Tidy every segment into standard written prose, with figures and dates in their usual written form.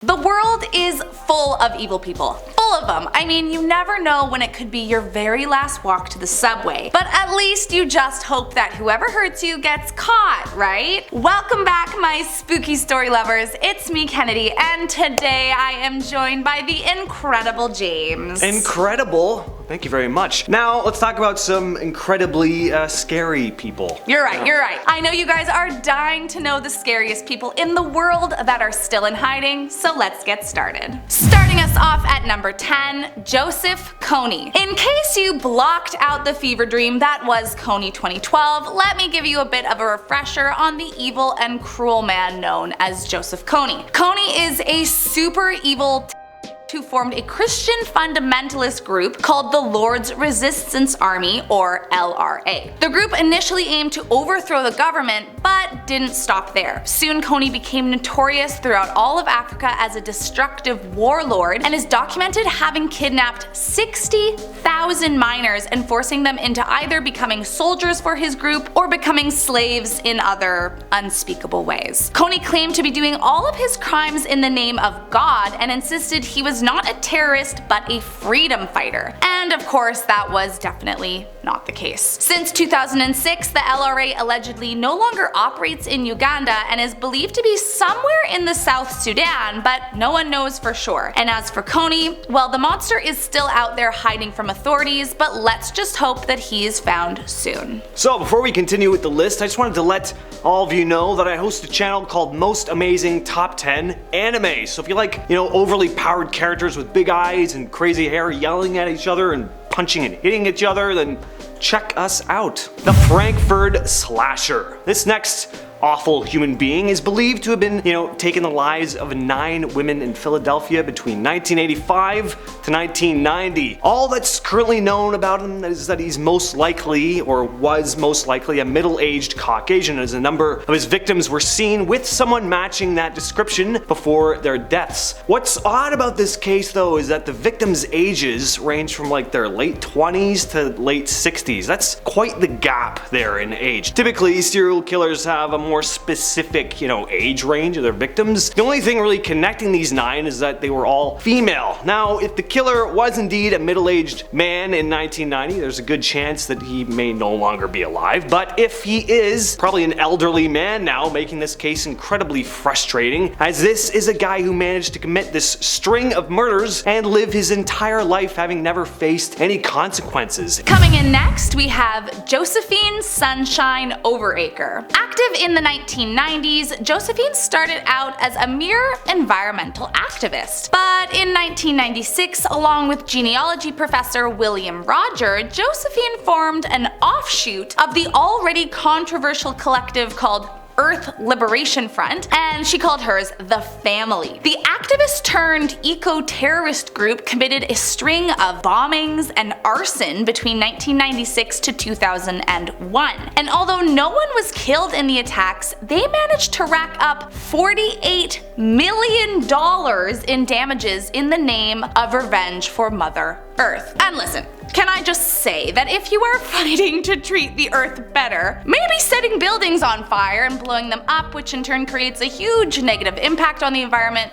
The world is full of evil people. Full of them. I mean, you never know when it could be your very last walk to the subway. But at least you just hope that whoever hurts you gets caught, right? Welcome back, my spooky story lovers. It's me, Kennedy, and today I am joined by the incredible James. Incredible? Thank you very much. Now, let's talk about some incredibly scary people. You're right, you're right. I know you guys are dying to know the scariest people in the world that are still in hiding, so let's get started. Starting us off at number 10, Joseph Kony. In case you blocked out the fever dream that was Kony 2012, let me give you a bit of a refresher on the evil and cruel man known as Joseph Kony. Kony is a super evil who formed a Christian fundamentalist group called the Lord's Resistance Army, or LRA. The group initially aimed to overthrow the government, but didn't stop there. Soon Kony became notorious throughout all of Africa as a destructive warlord and is documented having kidnapped 60,000 minors and forcing them into either becoming soldiers for his group or becoming slaves in other unspeakable ways. Kony claimed to be doing all of his crimes in the name of God and insisted he was not a terrorist but a freedom fighter. And of course that was definitely not the case. Since 2006, the LRA allegedly no longer operates in Uganda and is believed to be somewhere in the South Sudan, but no one knows for sure. And as for Kony, well, the monster is still out there hiding from authorities, but let's just hope that he is found soon. So before we continue with the list, I just wanted to let all of you know that I host a channel called Most Amazing Top 10 Anime. So if you like, overly powered characters with big eyes and crazy hair yelling at each other and punching and hitting each other, then check us out. The Frankford Slasher. This next awful human being is believed to have been, taking the lives of 9 women in Philadelphia between 1985 to 1990. All that's currently known about him is that he's most likely, or was most likely, a middle-aged Caucasian, as a number of his victims were seen with someone matching that description before their deaths. What's odd about this case, though, is that the victims' ages range from like their late 20s to late 60s. That's quite the gap there in age. Typically, serial killers have a more specific, age range of their victims. The only thing really connecting these 9 is that they were all female. Now, if the killer was indeed a middle-aged man in 1990, there's a good chance that he may no longer be alive. But if he is, probably an elderly man now, making this case incredibly frustrating, as this is a guy who managed to commit this string of murders and live his entire life having never faced any consequences. Coming in next, we have Josephine Sunshine Overtaker. Active in the 1990s, Josephine started out as a mere environmental activist. But in 1996, along with genealogy professor William Roger, Josephine formed an offshoot of the already controversial collective called Earth Liberation Front, and she called hers the Family. The activist turned eco-terrorist group committed a string of bombings and arson between 1996 to 2001. And although no one was killed in the attacks, they managed to rack up $48 million in damages in the name of revenge for Mother Earth. And listen, can I just say that if you are fighting to treat the Earth better, maybe setting buildings on fire and blowing them up, which in turn creates a huge negative impact on the environment,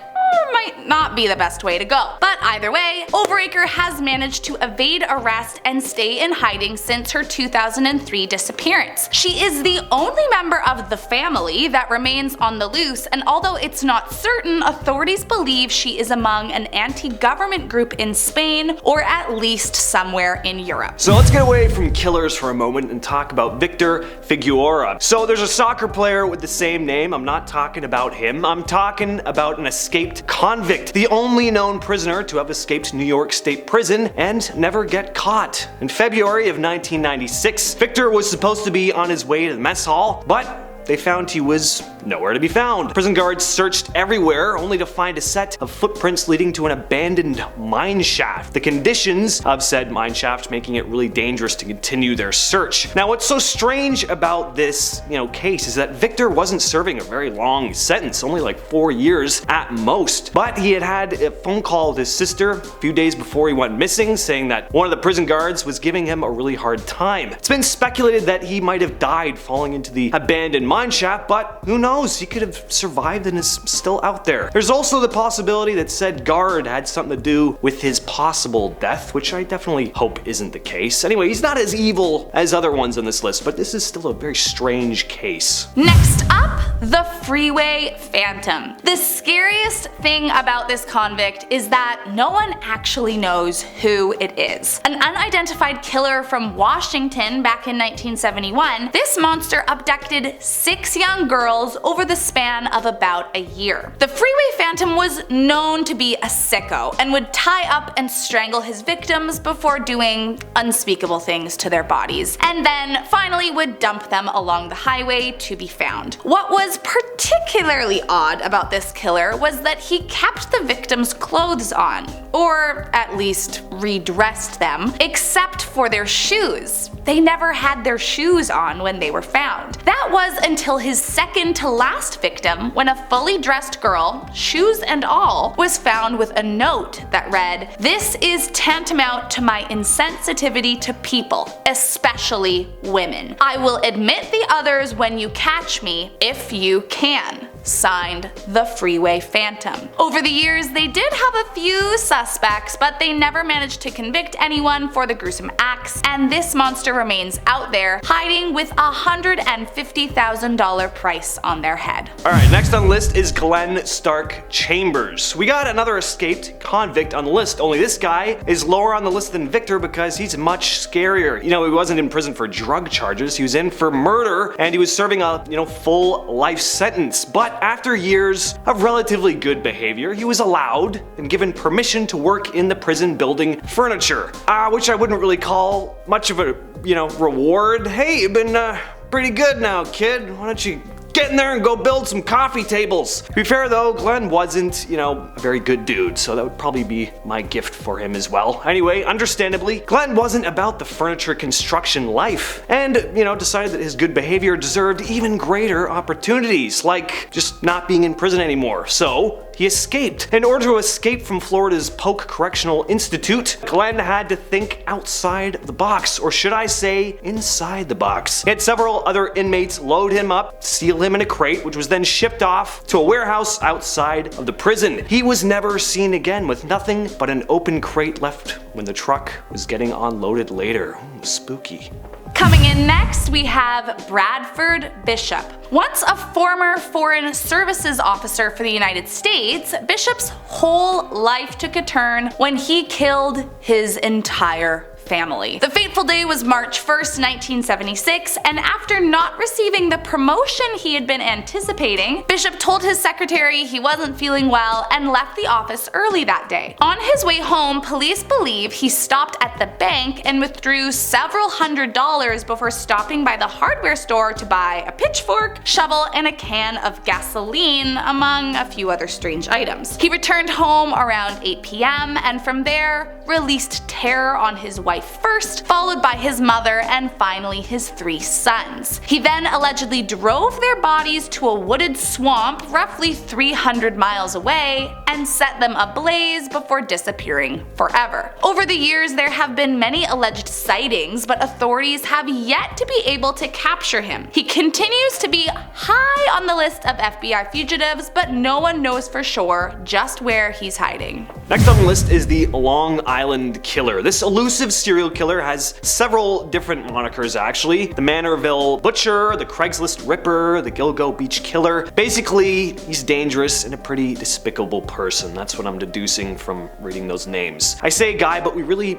might not be the best way to go. But either way, Overtaker has managed to evade arrest and stay in hiding since her 2003 disappearance. She is the only member of the family that remains on the loose, and although it's not certain, authorities believe she is among an anti-government group in Spain, or at least somewhere in Europe. So let's get away from killers for a moment and talk about Victor Figueroa. So there's a soccer player with the same name. I'm not talking about him. I'm talking about an escaped convict, the only known prisoner to have escaped New York State Prison and never get caught. In February of 1996, Victor was supposed to be on his way to the mess hall, but they found he was nowhere to be found. Prison guards searched everywhere, only to find a set of footprints leading to an abandoned mine shaft. The conditions of said mine shaft making it really dangerous to continue their search. Now, what's so strange about this, case is that Victor wasn't serving a very long sentence, only like 4 years at most. But he had a phone call with his sister a few days before he went missing, saying that one of the prison guards was giving him a really hard time. It's been speculated that he might have died falling into the abandoned mine mine shaft, but who knows, he could have survived and is still out there. There's also the possibility that said guard had something to do with his possible death, which I definitely hope isn't the case. Anyway, he's not as evil as other ones on this list, but this is still a very strange case. Next up, the Freeway Phantom. The scariest thing about this convict is that no one actually knows who it is. An unidentified killer from Washington back in 1971, this monster abducted 6 young girls over the span of about a year. The Freeway Phantom was known to be a sicko and would tie up and strangle his victims before doing unspeakable things to their bodies, and then finally would dump them along the highway to be found. What was particularly odd about this killer was that he kept the victims' clothes on, or at least redressed them, except for their shoes. They never had their shoes on when they were found. That was until his second to last victim, when a fully dressed girl, shoes and all, was found with a note that read, "This is tantamount to my insensitivity to people, especially women. I will admit the others when you catch me, if you can." Signed, the Freeway Phantom. Over the years, they did have a few suspects, but they never managed to convict anyone for the gruesome acts, and this monster remains out there, hiding with a $150,000 price on their head. Alright, next on the list is Glenn Stark Chambers. We got another escaped convict on the list, only this guy is lower on the list than Victor because he's much scarier. You know, he wasn't in prison for drug charges, he was in for murder, and he was serving a, full life sentence. But after years of relatively good behavior, he was allowed and given permission to work in the prison building furniture, which I wouldn't really call much of a, reward. Hey, you've been pretty good now, kid. Why don't you get in there and go build some coffee tables? To be fair though, Glenn wasn't, a very good dude, so that would probably be my gift for him as well. Anyway, understandably, Glenn wasn't about the furniture construction life, and, decided that his good behavior deserved even greater opportunities, like just not being in prison anymore. So he escaped. In order to escape from Florida's Polk Correctional Institute, Glenn had to think outside the box, or should I say, inside the box. He had several other inmates load him up, seal him in a crate, which was then shipped off to a warehouse outside of the prison. He was never seen again, with nothing but an open crate left when the truck was getting unloaded later. Ooh, spooky. Coming in next, we have Bradford Bishop. Once a former Foreign Services officer for the United States, Bishop's whole life took a turn when he killed his entire family. The fateful day was March 1st, 1976, and after not receiving the promotion he had been anticipating, Bishop told his secretary he wasn't feeling well and left the office early that day. On his way home, police believe he stopped at the bank and withdrew several $100s before stopping by the hardware store to buy a pitchfork, shovel, and a can of gasoline, among a few other strange items. He returned home around 8 p.m. and from there released terror on his wife first, followed by his mother, and finally his 3 sons. He then allegedly drove their bodies to a wooded swamp roughly 300 miles away and set them ablaze before disappearing forever. Over the years, there have been many alleged sightings, but authorities have yet to be able to capture him. He continues to be high on the list of FBI fugitives, but no one knows for sure just where he's hiding. Next on the list is the Long Island Killer. This elusive serial killer has several different monikers actually. The Manorville Butcher, the Craigslist Ripper, the Gilgo Beach Killer. Basically, he's dangerous and a pretty despicable person. That's what I'm deducing from reading those names. I say guy, but we really,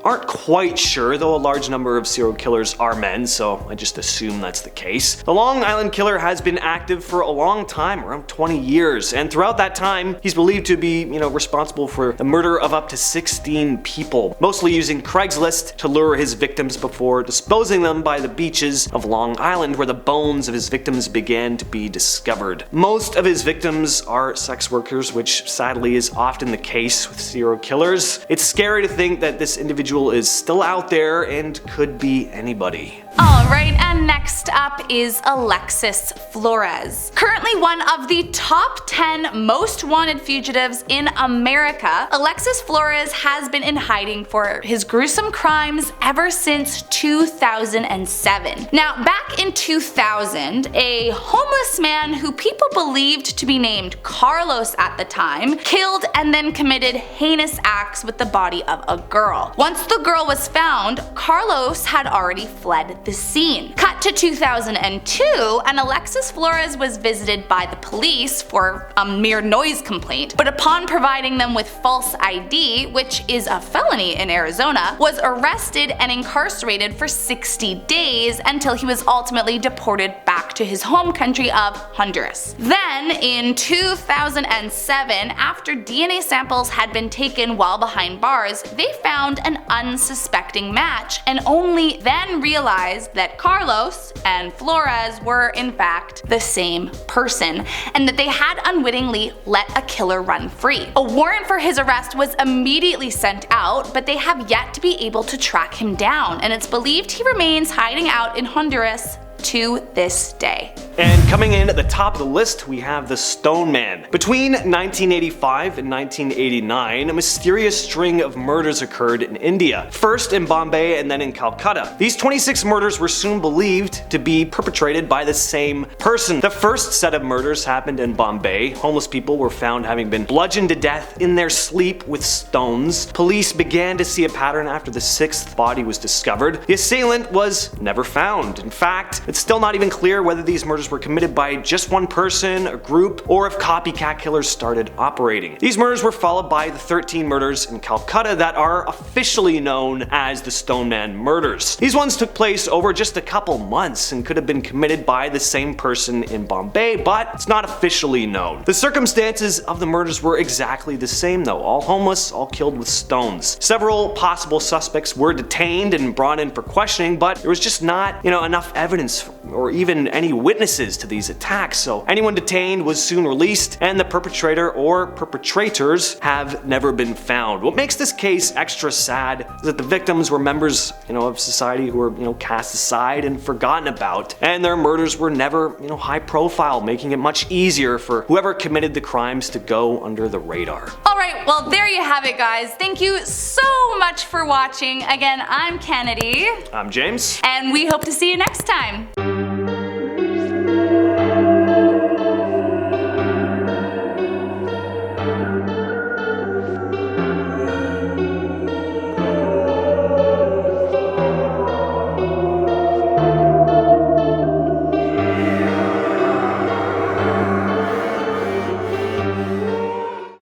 aren't quite sure, though a large number of serial killers are men, so I just assume that's the case. The Long Island Killer has been active for a long time, around 20 years, and throughout that time, he's believed to be, responsible for the murder of up to 16 people, mostly using Craigslist to lure his victims before disposing them by the beaches of Long Island, where the bones of his victims began to be discovered. Most of his victims are sex workers, which sadly is often the case with serial killers. It's scary to think that this individual is still out there and could be anybody. Alright, and next up is Alexis Flores. Currently one of the top 10 most wanted fugitives in America, Alexis Flores has been in hiding for his gruesome crimes ever since 2007. Now, back in 2000, a homeless man who people believed to be named Carlos at the time killed and then committed heinous acts with the body of a girl. Once the girl was found, Carlos had already fled the scene. Cut to 2002, and Alexis Flores was visited by the police for a mere noise complaint, but upon providing them with false ID, which is a felony in Arizona, was arrested and incarcerated for 60 days until he was ultimately deported back to his home country of Honduras. Then, in 2007, after DNA samples had been taken while behind bars, they found an unsuspecting match, and only then realized that Carlos and Flores were in fact the same person, and that they had unwittingly let a killer run free. A warrant for his arrest was immediately sent out, but they have yet to be able to track him down, and it's believed he remains hiding out in Honduras to this day. And coming in at the top of the list, we have the Stoneman. Between 1985 and 1989, a mysterious string of murders occurred in India, first in Bombay and then in Calcutta. These 26 murders were soon believed to be perpetrated by the same person. The first set of murders happened in Bombay. Homeless people were found having been bludgeoned to death in their sleep with stones. Police began to see a pattern after the sixth body was discovered. The assailant was never found. In fact, it's still not even clear whether these murders were committed by just one person, a group, or if copycat killers started operating. These murders were followed by the 13 murders in Calcutta that are officially known as the Stoneman murders. These ones took place over just a couple months and could have been committed by the same person in Bombay, but it's not officially known. The circumstances of the murders were exactly the same though, all homeless, all killed with stones. Several possible suspects were detained and brought in for questioning, but there was just not, enough evidence or even any witnesses to these attacks, so anyone detained was soon released, and the perpetrator or perpetrators have never been found. What makes this case extra sad is that the victims were members, of society who were, cast aside and forgotten about, and their murders were never, high profile, making it much easier for whoever committed the crimes to go under the radar. Alright, well there you have it guys. Thank you so much for watching. Again, I'm Kennedy. I'm James. And we hope to see you next time.